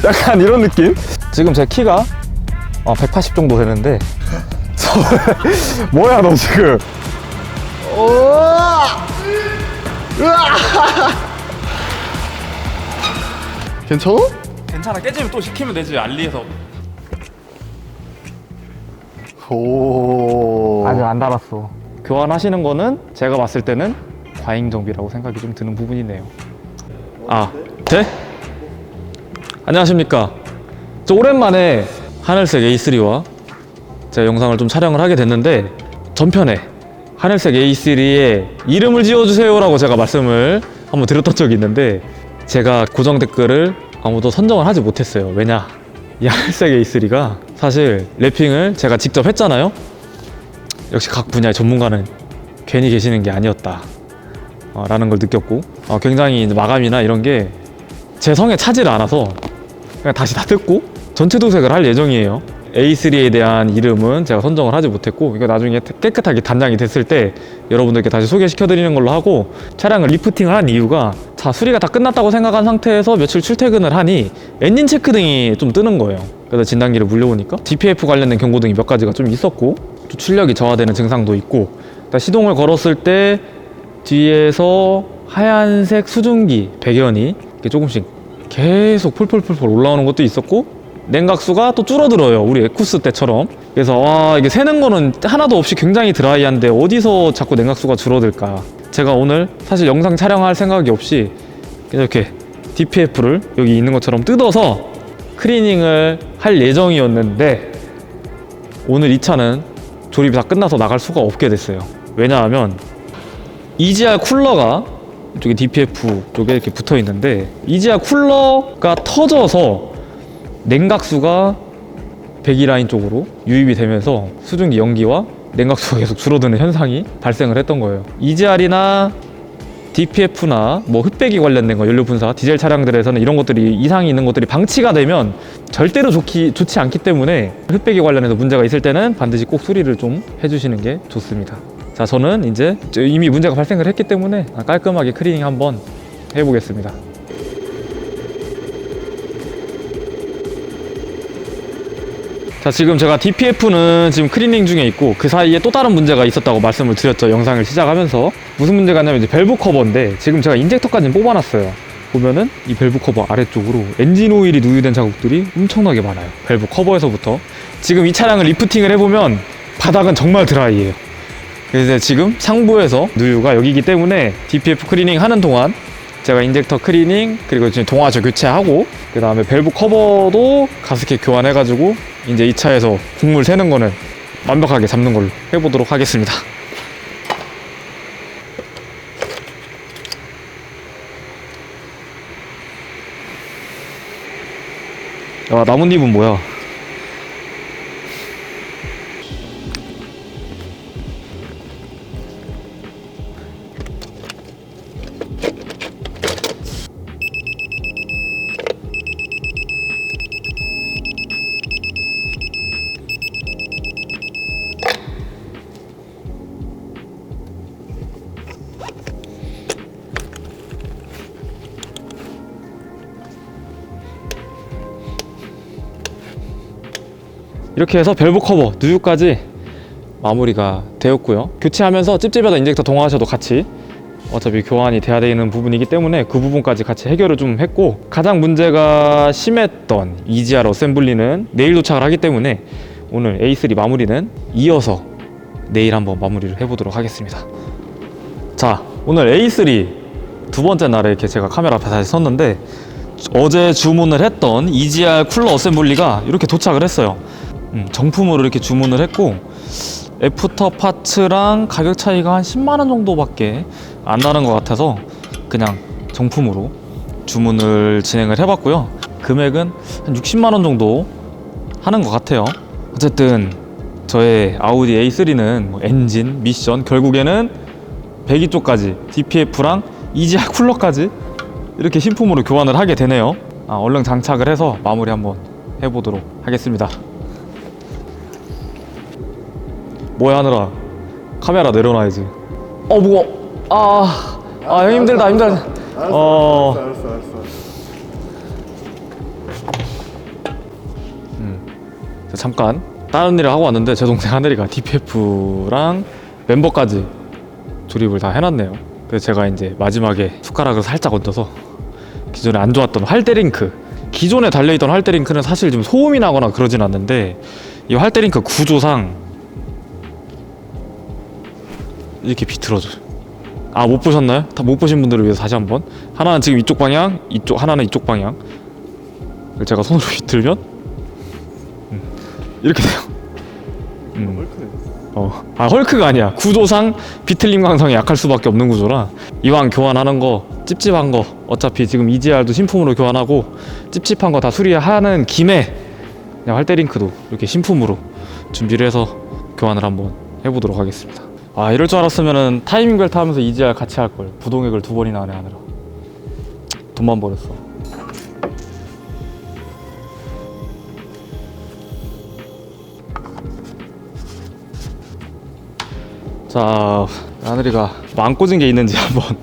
약간 이런 느낌? 지금 제 키가 180 정도 되는데 뭐야 너 지금. 괜찮아? 괜찮아, 깨지면 또 시키면 되지. 알리에서. 오. 아직 안 달았어. 교환하시는 거는 제가 봤을 때는 과잉 정비라고 생각이 좀 드는 부분이네요. 네? 안녕하십니까. 저 오랜만에 하늘색 A3와 제가 영상을 좀 촬영을 하게 됐는데, 전편에 하늘색 A3에 이름을 지어주세요 라고 제가 말씀을 한번 드렸던 적이 있는데, 제가 고정 댓글을 아무도 선정을 하지 못했어요. 왜냐, 이 하늘색 A3가 사실 랩핑을 제가 직접 했잖아요. 역시 각 분야의 전문가는 괜히 계시는 게 아니었다 라는 걸 느꼈고, 굉장히 마감이나 이런 게 제 성에 차지를 않아서 그냥 다시 다 뜯고 전체 도색을 할 예정이에요. A3에 대한 이름은 제가 선정을 하지 못했고, 이거 나중에 깨끗하게 단장이 됐을 때 여러분들께 다시 소개시켜 드리는 걸로 하고, 차량을 리프팅을 한 이유가, 자, 수리가 다 끝났다고 생각한 상태에서 며칠 출퇴근을 하니 엔진 체크 등이 좀 뜨는 거예요. 그래서 진단기를 물려보니까 DPF 관련된 경고등이 몇 가지가 좀 있었고, 또 출력이 저하되는 증상도 있고, 시동을 걸었을 때 뒤에서 하얀색 수증기 배견이 이렇게 조금씩 계속 폴폴폴폴 올라오는 것도 있었고, 냉각수가 또 줄어들어요, 우리 에쿠스 때처럼. 그래서 이게 새는 거는 하나도 없이 굉장히 드라이한데 어디서 자꾸 냉각수가 줄어들까. 제가 오늘 사실 영상 촬영할 생각이 없이 이렇게 DPF를 여기 있는 것처럼 뜯어서 클리닝을 할 예정이었는데, 오늘 이 차는 조립이 다 끝나서 나갈 수가 없게 됐어요. 왜냐하면 EGR 쿨러가 이쪽에 DPF 쪽에 이렇게 붙어 있는데, EGR 쿨러가 터져서 냉각수가 배기라인 쪽으로 유입이 되면서 수증기 연기와 냉각수가 계속 줄어드는 현상이 발생을 했던 거예요. EGR이나 DPF나 뭐 흡배기 관련된 거, 연료 분사, 디젤 차량들에서는 이런 것들이, 이상이 있는 것들이 방치가 되면 절대로 좋지 않기 때문에, 흡배기 관련해서 문제가 있을 때는 반드시 꼭 수리를 좀 해주시는 게 좋습니다. 자, 저는 이제 이미 문제가 발생을 했기 때문에 깔끔하게 클리닝 한번 해보겠습니다. 자, 지금 제가 DPF는 지금 클리닝 중에 있고, 그 사이에 또 다른 문제가 있었다고 말씀을 드렸죠, 영상을 시작하면서. 무슨 문제가 있냐면 이제 밸브 커버인데, 지금 제가 인젝터까지는 뽑아놨어요. 보면은 이 밸브 커버 아래쪽으로 엔진 오일이 누유된 자국들이 엄청나게 많아요. 밸브 커버에서부터. 지금 이 차량을 리프팅을 해보면 바닥은 정말 드라이해요. 그래서 지금 상부에서 누유가 여기기 때문에 DPF 클리닝 하는 동안 제가 인젝터 클리닝, 그리고 지금 동화저 교체하고, 그 다음에 밸브 커버도 가스켓 교환해가지고 이제 이 차에서 국물 새는 거는 완벽하게 잡는 걸로 해보도록 하겠습니다. 야, 나뭇잎은 뭐야? 이렇게 해서 밸브 커버 누유까지 마무리가 되었고요. 교체하면서 찝찝하다 인젝터 동화셔도 같이 어차피 교환이 돼야 되는 부분이기 때문에 그 부분까지 같이 해결을 좀 했고, 가장 문제가 심했던 EGR 어셈블리는 내일 도착을 하기 때문에 오늘 A3 마무리는 이어서 내일 한번 마무리를 해보도록 하겠습니다. 자, 오늘 A3 두 번째 날에 이렇게 제가 카메라 앞에 다시 섰는데, 어제 주문을 했던 EGR 쿨러 어셈블리가 이렇게 도착을 했어요. 정품으로 이렇게 주문을 했고, 애프터 파츠랑 가격 차이가 한 10만원 정도밖에 안 나는 것 같아서 그냥 정품으로 주문을 진행을 해봤고요. 금액은 한 60만원 정도 하는 것 같아요. 어쨌든 저의 아우디 A3는 뭐 엔진, 미션, 결국에는 배기 쪽까지 DPF랑 EGR 쿨러까지 이렇게 신품으로 교환을 하게 되네요. 얼른 장착을 해서 마무리 한번 해보도록 하겠습니다. 뭐야 하느라 카메라 내려놔야지. 무거워. 형 힘들다. 알았어. 잠깐 다른 일을 하고 왔는데 제 동생 하늘이가 DPF랑 멤버까지 조립을 다 해놨네요. 그래서 제가 이제 마지막에 숟가락을 살짝 얹어서 기존에 안 좋았던 활대링크, 기존에 달려있던 활대링크는 사실 좀 소음이 나거나 그러진 않는데 이 활대링크 구조상 이렇게 비틀어져요. 아, 못 보셨나요? 다 못 보신 분들을 위해서 다시 한번. 하나는 지금 이쪽 방향, 하나는 이쪽 방향. 제가 손으로 비틀면 이렇게 돼요. 헐크가 아니야. 구조상 비틀림 강성이 약할 수밖에 없는 구조라 이왕 교환하는 거, 찝찝한 거, 어차피 지금 EGR도 신품으로 교환하고 찝찝한 거 다 수리하는 김에 그냥 활대링크도 이렇게 신품으로 준비를 해서 교환을 한번 해보도록 하겠습니다. 아, 이럴 줄 알았으면은 타이밍 벨트 하면서 EGR 같이 할걸. 부동액을 2번이나 안에 하느라 돈만 버렸어. 자, 하늘이가 뭐 안 꽂은 게 있는지 한번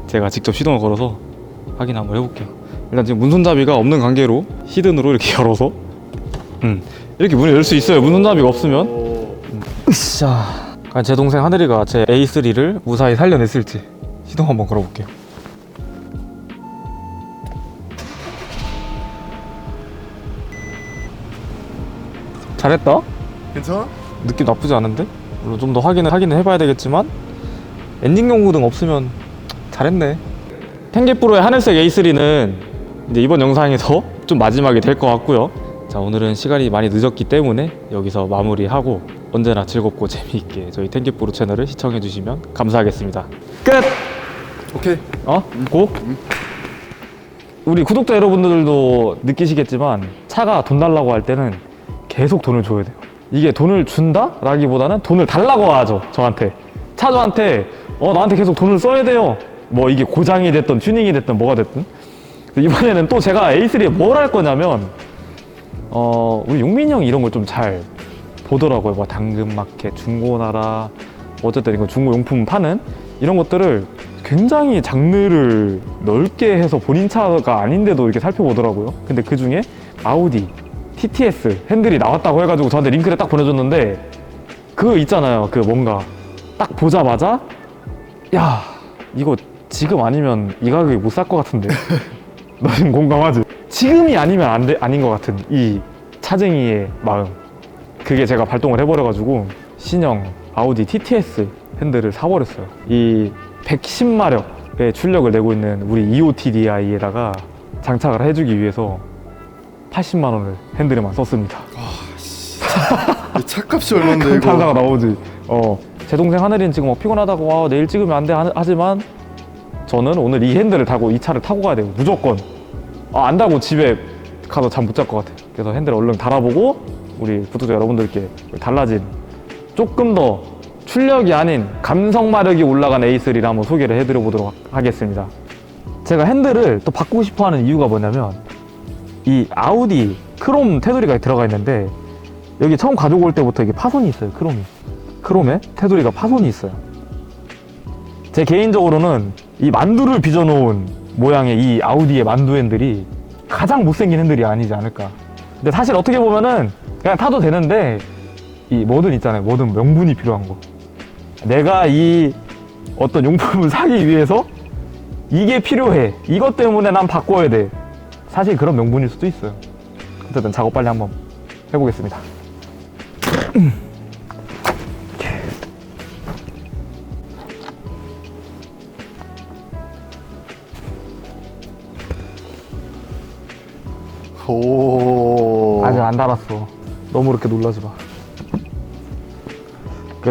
제가 직접 시동을 걸어서 확인 한번 해볼게요. 일단 지금 문손잡이가 없는 관계로 히든으로 이렇게 열어서 이렇게 문을 열 수 있어요. 문손잡이가 없으면. 으쌰. 제 동생 하늘이가 제 A3를 무사히 살려냈을지 시동 한번 걸어볼게요. 잘했다? 괜찮아? 느낌 나쁘지 않은데? 물론 좀 더 확인을 해봐야 되겠지만 엔진 경고등 없으면 잘했네. 텐게프로의 하늘색 A3는 이제 이번 영상에서 좀 마지막이 될 것 같고요. 자, 오늘은 시간이 많이 늦었기 때문에 여기서 마무리하고 언제나 즐겁고 재미있게 저희 텐게프로 채널을 시청해주시면 감사하겠습니다. 끝! 오케이. 고? 우리 구독자 여러분들도 느끼시겠지만 차가 돈 달라고 할 때는 계속 돈을 줘야 돼요. 이게 돈을 준다? 라기보다는 돈을 달라고 하죠. 저한테. 차주한테 나한테 계속 돈을 써야 돼요. 뭐 이게 고장이 됐든 튜닝이 됐든 뭐가 됐든. 이번에는 또 제가 A3에 뭘 할 거냐면 우리 용민이 형이 이런 걸 좀 잘 보더라고요. 뭐 당근마켓, 중고나라, 어쨌든 이거 중고용품 파는 이런 것들을 굉장히 장르를 넓게 해서 본인 차가 아닌데도 이렇게 살펴보더라고요. 근데 그 중에 아우디 TTS 핸들이 나왔다고 해가지고 저한테 링크를 딱 보내줬는데 그거 있잖아요. 그 뭔가 딱 보자마자 야, 이거 지금 아니면 이 가격에 못 살 것 같은데. 너 지금 공감하지? 지금이 아니면 아닌 것 같은 이 차쟁이의 마음, 그게 제가 발동을 해버려가지고 신형 아우디 TTS 핸들을 사버렸어요. 이 110마력의 출력을 내고 있는 우리 EOTDI에다가 장착을 해주기 위해서 80만 원을 핸들에만 썼습니다. 차값이 얼만데 이거? 감사가 나오지. 제 동생 하늘이는 지금 피곤하다고 내일 찍으면 안 돼 하지만 저는 오늘 이 핸들을 타고 이 차를 타고 가야 돼요. 무조건. 안 타고 집에 가서 잠 못 잘 것 같아. 그래서 핸들을 얼른 달아보고 우리 구독자 여러분들께 달라진 조금 더 출력이 아닌 감성 마력이 올라간 A3를 한번 소개를 해드려 보도록 하겠습니다. 제가 핸들을 또 바꾸고 싶어 하는 이유가 뭐냐면 이 아우디 크롬 테두리가 들어가 있는데 여기 처음 가지고 올 때부터 이게 파손이 있어요. 크롬에 테두리가 파손이 있어요. 제 개인적으로는 이 만두를 빚어놓은 모양의 이 아우디의 만두 핸들이 가장 못생긴 핸들이 아니지 않을까. 근데 사실 어떻게 보면은 그냥 타도 되는데 이 뭐든 있잖아요. 뭐든 명분이 필요한 거. 내가 이 어떤 용품을 사기 위해서 이게 필요해. 이것 때문에 난 바꿔야 돼. 사실 그런 명분일 수도 있어요. 어쨌든 작업 빨리 한번 해보겠습니다. 오. 아직 안 달았어. 너무 그렇게 놀라지 마.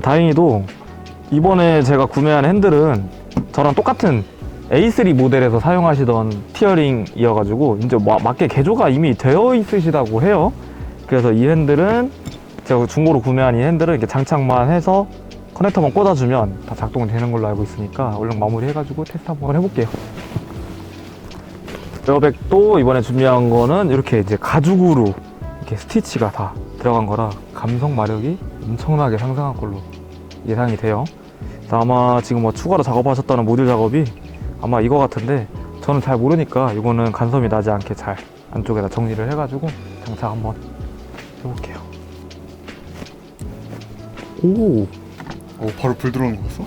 다행히도 이번에 제가 구매한 핸들은 저랑 똑같은 A3 모델에서 사용하시던 티어링이어가지고 이제 맞게 개조가 이미 되어 있으시다고 해요. 그래서 이 핸들은 제가 중고로 구매한 이 핸들은 이렇게 장착만 해서 커넥터만 꽂아주면 다 작동이 되는 걸로 알고 있으니까 얼른 마무리해가지고 테스트 한번 해볼게요. 에어백도 이번에 준비한 거는 이렇게 이제 가죽으로 이렇게 스티치가 다 들어간 거라 감성 마력이 엄청나게 상승한 걸로 예상이 돼요. 그래서 아마 지금 뭐 추가로 작업하셨다는 모듈 작업이 아마 이거 같은데 저는 잘 모르니까 이거는 간섭이 나지 않게 잘 안쪽에다 정리를 해가지고 장착 한번 해볼게요. 오. 바로 불 들어오는 거 봤어?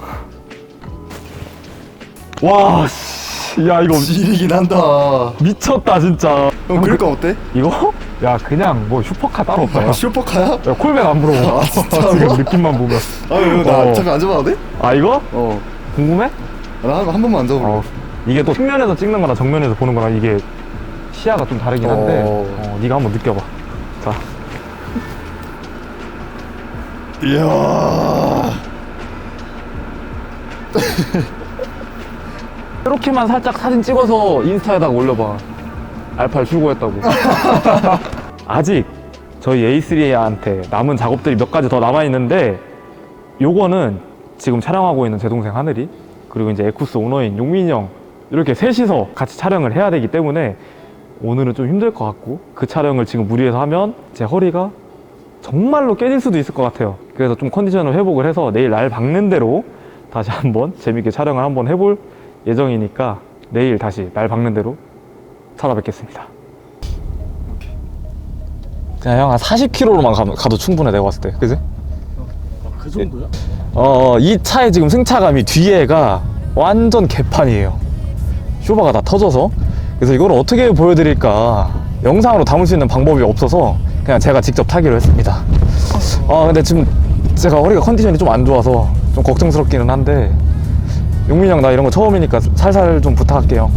와, 씨. 야, 이거 지리긴 한다. 미쳤다, 진짜. 형 그러니까 어때? 이거? 야, 그냥 뭐 슈퍼카 따로 없다. 야. 슈퍼카야? 야, 콜백 안 물어봐. 아, 진짜로? 지금 느낌만 보면. 아유 나 어. 잠깐 앉아봐도 돼? 아, 이거? 어. 궁금해? 나 한 번만 앉아볼래. 이게 또 측면에서 찍는 거랑 정면에서 보는 거랑 이게 시야가 좀 다르긴 한데 네가 한번 느껴봐. 자, 이야. 이렇게만 살짝 사진 찍어서 인스타에다가 올려봐. 알파를 출고했다고. 아직 저희 A3한테 남은 작업들이 몇 가지 더 남아있는데, 요거는 지금 촬영하고 있는 제 동생 하늘이, 그리고 이제 에쿠스 오너인 용민이 형, 이렇게 셋이서 같이 촬영을 해야 되기 때문에 오늘은 좀 힘들 것 같고, 그 촬영을 지금 무리해서 하면 제 허리가 정말로 깨질 수도 있을 것 같아요. 그래서 좀 컨디션을 회복을 해서 내일 날 박는 대로 다시 한번 재밌게 촬영을 한번 해볼 예정이니까 내일 다시 날 박는 대로 찾아뵙겠습니다. 그냥 형 한 40km로만 가도 충분해, 내가 봤을 때. 그지? 그 정도야? 이 차의 지금 승차감이 뒤에가 완전 개판이에요. 쇼바가 다 터져서. 그래서 이걸 어떻게 보여드릴까 영상으로 담을 수 있는 방법이 없어서 그냥 제가 직접 타기로 했습니다. 근데 지금 제가 허리가 컨디션이 좀 안 좋아서 좀 걱정스럽기는 한데, 용민이 형 나 이런 거 처음이니까 살살 좀 부탁할게요.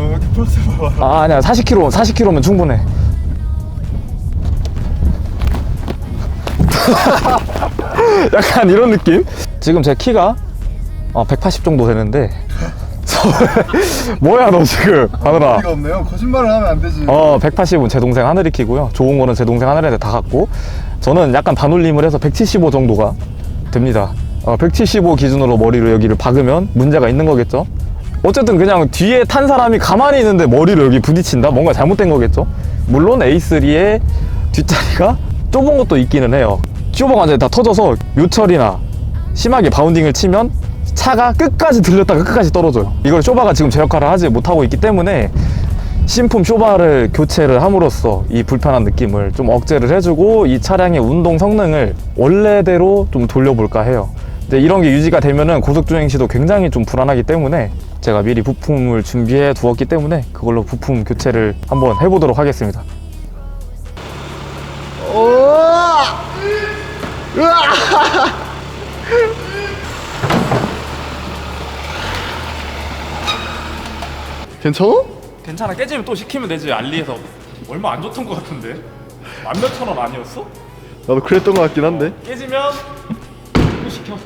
이렇게 플러스 봐봐. 아니야, 40km면 충분해. 약간 이런 느낌? 지금 제 키가 180 정도 되는데 뭐야 너 지금 하늘아. 이가 없네요. 거짓말을 하면 안 되지. 180은 제 동생 하늘이 키고요. 좋은 거는 제 동생 하늘한테 다 갖고, 저는 약간 반올림을 해서 175 정도가 됩니다. 175 기준으로 머리를 여기를 박으면 문제가 있는 거겠죠. 어쨌든 그냥 뒤에 탄 사람이 가만히 있는데 머리를 여기 부딪힌다? 뭔가 잘못된 거겠죠. 물론 A3의 뒷자리가 좁은 것도 있기는 해요. 쇼버가 완전히 다 터져서 요철이나 심하게 바운딩을 치면 차가 끝까지 들렸다가 끝까지 떨어져요. 이걸 쇼바가 지금 제 역할을 하지 못하고 있기 때문에 신품 쇼바를 교체를 함으로써 이 불편한 느낌을 좀 억제를 해주고 이 차량의 운동 성능을 원래대로 좀 돌려볼까 해요. 근데 이런 게 유지가 되면은 고속주행 시도 굉장히 좀 불안하기 때문에 제가 미리 부품을 준비해 두었기 때문에 그걸로 부품 교체를 한번 해보도록 하겠습니다. 괜찮아? 괜찮아, 깨지면 또 시키면 되지. 알리에서 얼마 안 좋던 것 같은데? 10,000원 아니었어? 나도 그랬던 것 같긴 한데. 깨지면 또 시켜.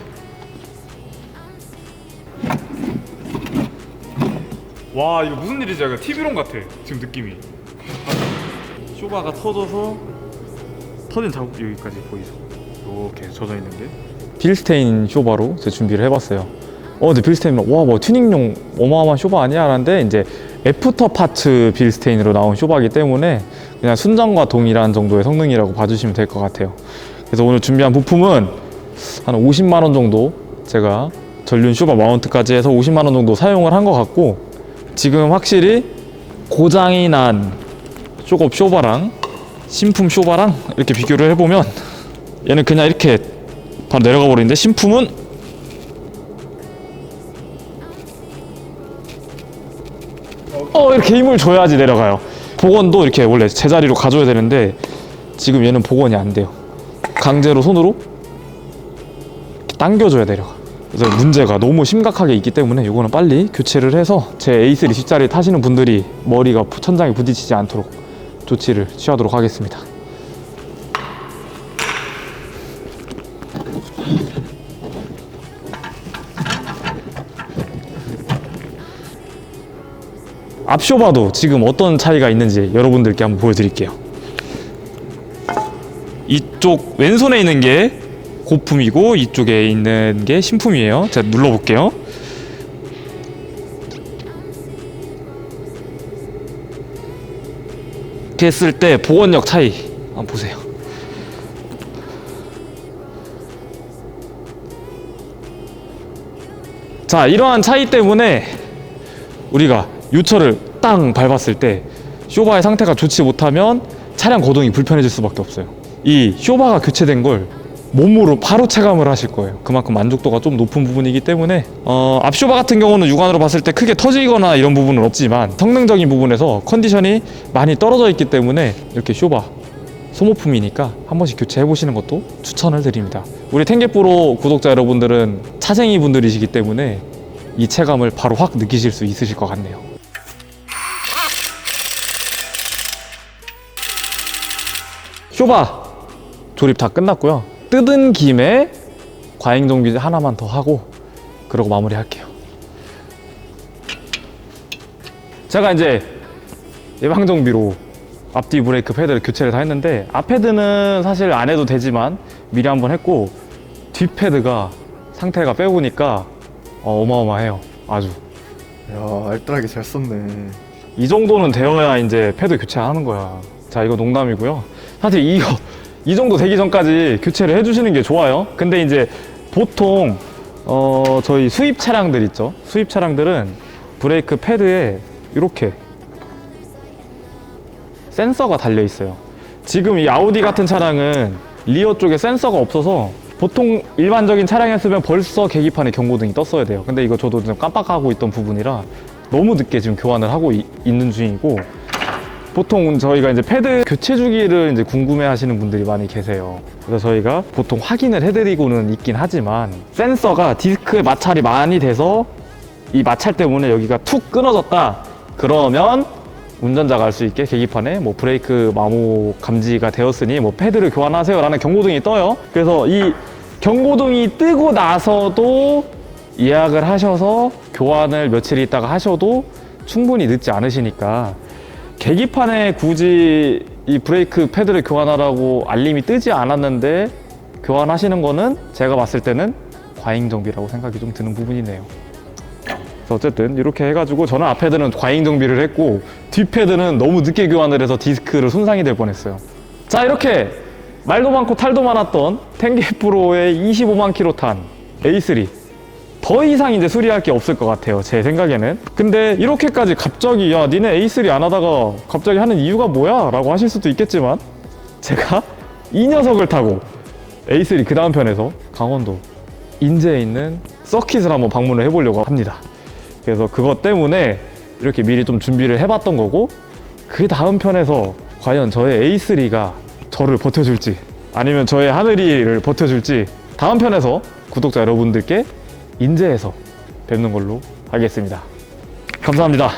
와, 이거 무슨 일이지? 이거 TV롱 같아 지금 느낌이. 쇼바가 터져서 터진 자국이 여기까지 보이죠? 이렇게 젖어 있는 게 빌스테인 쇼바로 제가 준비를 해봤어요. 근데 빌스테인 뭐 튜닝용 어마어마한 쇼바 아니야? 라는데 이제 애프터 파츠 빌스테인으로 나온 쇼바이기 때문에 그냥 순정과 동일한 정도의 성능이라고 봐주시면 될 것 같아요. 그래서 오늘 준비한 부품은 한 50만 원 정도, 제가 전륜 쇼바 마운트까지 해서 50만 원 정도 사용을 한 것 같고, 지금 확실히 고장이 난 쇼업 쇼바랑 신품 쇼바랑 이렇게 비교를 해보면 얘는 그냥 이렇게 바로 내려가 버리는데, 신품은 이렇게 힘을 줘야지 내려가요. 복원도 이렇게 원래 제자리로 가줘야 되는데 지금 얘는 복원이 안 돼요. 강제로 손으로 이렇게 당겨줘야 내려가. 그래서 문제가 너무 심각하게 있기 때문에 이거는 빨리 교체를 해서 제 A3 뒷자리 타시는 분들이 머리가 천장에 부딪히지 않도록 조치를 취하도록 하겠습니다. 앞쇼바도 지금 어떤 차이가 있는지 여러분들께 한번 보여드릴게요. 이쪽 왼손에 있는 게 고품이고 이쪽에 있는 게 신품이에요. 제가 눌러볼게요. 이렇게 했을 때 복원력 차이 한번 보세요. 자, 이러한 차이 때문에 우리가 유철을 땅 밟았을 때 쇼바의 상태가 좋지 못하면 차량 거동이 불편해질 수밖에 없어요. 이 쇼바가 교체된 걸 몸으로 바로 체감을 하실 거예요. 그만큼 만족도가 좀 높은 부분이기 때문에 앞쇼바 같은 경우는 육안으로 봤을 때 크게 터지거나 이런 부분은 없지만 성능적인 부분에서 컨디션이 많이 떨어져 있기 때문에 이렇게 쇼바 소모품이니까 한 번씩 교체해 보시는 것도 추천을 드립니다. 우리 텐게프로 구독자 여러분들은 차쟁이 분들이시기 때문에 이 체감을 바로 확 느끼실 수 있으실 것 같네요. 쇼바 조립 다 끝났고요. 뜯은 김에 과잉 정비 하나만 더 하고 그러고 마무리할게요. 제가 이제 예방 정비로 앞뒤 브레이크 패드를 교체를 다 했는데 앞 패드는 사실 안 해도 되지만 미리 한번 했고 뒷 패드가 상태가 빼보니까 어마어마해요. 아주 야, 알뜰하게 잘 썼네. 이 정도는 되어야 이제 패드 교체하는 거야. 자, 이거 농담이고요. 사실 이 정도 되기 전까지 교체를 해주시는 게 좋아요. 근데 이제 보통 저희 수입 차량들 있죠. 수입 차량들은 브레이크 패드에 이렇게 센서가 달려 있어요. 지금 이 아우디 같은 차량은 리어 쪽에 센서가 없어서 보통 일반적인 차량이었으면 벌써 계기판에 경고등이 떴어야 돼요. 근데 이거 저도 좀 깜빡하고 있던 부분이라 너무 늦게 지금 교환을 하고 있는 중이고, 보통 저희가 이제 패드 교체 주기를 이제 궁금해 하시는 분들이 많이 계세요. 그래서 저희가 보통 확인을 해드리고는 있긴 하지만 센서가 디스크에 마찰이 많이 돼서 이 마찰 때문에 여기가 툭 끊어졌다 그러면 운전자가 알 수 있게 계기판에 뭐 브레이크 마모 감지가 되었으니 뭐 패드를 교환하세요 라는 경고등이 떠요. 그래서 이 경고등이 뜨고 나서도 예약을 하셔서 교환을 며칠 있다가 하셔도 충분히 늦지 않으시니까, 계기판에 굳이 이 브레이크 패드를 교환하라고 알림이 뜨지 않았는데 교환하시는 거는 제가 봤을 때는 과잉 정비라고 생각이 좀 드는 부분이네요. 그래서 어쨌든 이렇게 해가지고 저는 앞 패드는 과잉 정비를 했고 뒷 패드는 너무 늦게 교환을 해서 디스크를 손상이 될 뻔했어요. 자, 이렇게 말도 많고 탈도 많았던 텐게프로의 25만 킬로 탄 A3 더 이상 이제 수리할 게 없을 것 같아요, 제 생각에는. 근데 이렇게까지 갑자기 야 니네 A3 안 하다가 갑자기 하는 이유가 뭐야? 라고 하실 수도 있겠지만 제가 이 녀석을 타고 A3 그 다음 편에서 강원도 인제에 있는 서킷을 한번 방문을 해보려고 합니다. 그래서 그것 때문에 이렇게 미리 좀 준비를 해봤던 거고, 그 다음 편에서 과연 저의 A3가 저를 버텨줄지 아니면 저의 하늘이를 버텨줄지 다음 편에서 구독자 여러분들께 인제에서 뵙는 걸로 하겠습니다. 감사합니다.